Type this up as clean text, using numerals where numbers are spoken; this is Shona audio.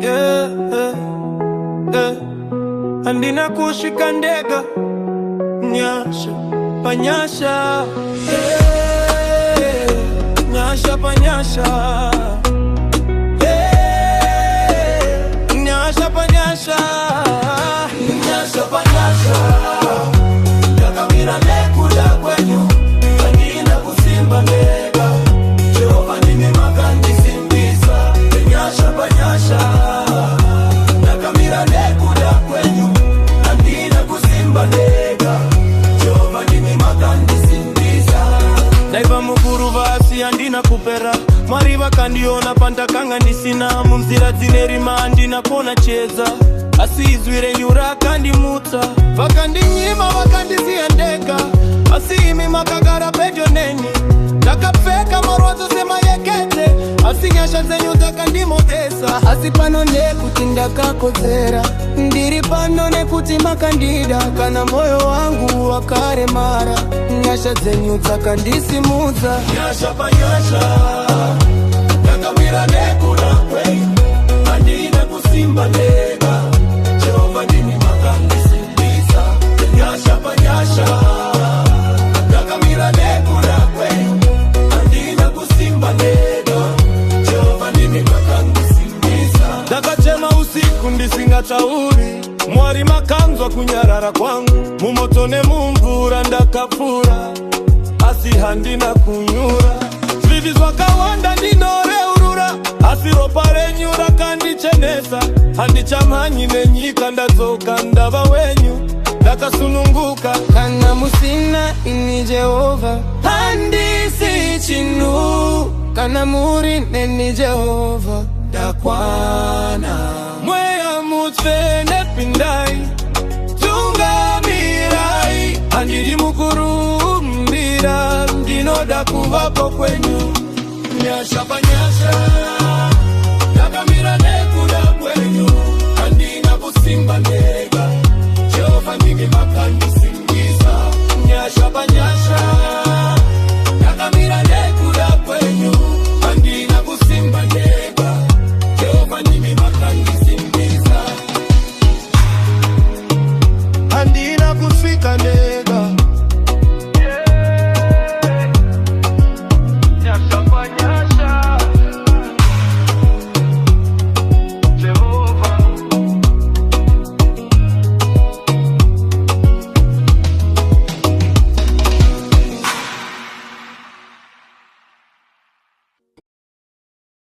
yeah, andina kushika ndega nyasha panyasha, nyasha panyasha, nyasha panyasha, nyasha panyasha, yakamira nekuda kwenyu andina kusimba ndega Jehova nime makandi simbisa nyasha panyasha, yakamira nekuda kwenyu andina kusimba ndega Jehova nime makandi simbisa. Daiva mukuru vasi andina kupera mariva kandiona pantakanga ndisina munzira dzinerima andina kona cheza asi izwire nyura kandimutsa vakandinyima vakandisiya ndega asi imi makagara pedyo neni ndakapfeka marwadzo semayekete asi nyasha dzenyu dzakandimodesa asi pano nekuti ndakakodzera ndiri pano nekuti makandida kana moyo wangu wakaremara nyasha dzenyu dzakandisimudza nyasha panyasha yakamira nekuda kwenyu andina kusimba ndega Jehova ndimi makandisimbisa nyasha panyasha yakamira nekuda kwenyu andina kusimba ndega Jehova ndimi makandisimbisa. Ndakachema usiku ndisingatauri Mwari makanzwa kunyarara kwangu mumoto nemumvura ndakapfura asi handina kunyura zvivi zvakawanda ndinoreurura asi ropa renyu rakandichenesa handichamhanyi nenyika ndadzoka ndava wenyu ndakasununguka kana musina ini Jehova handisi chinu kana muri neni Jehova ndakwana mweya mutsvene pindai tungamirai handiri mukuru ndinoda kuvapo kwenyu nyasha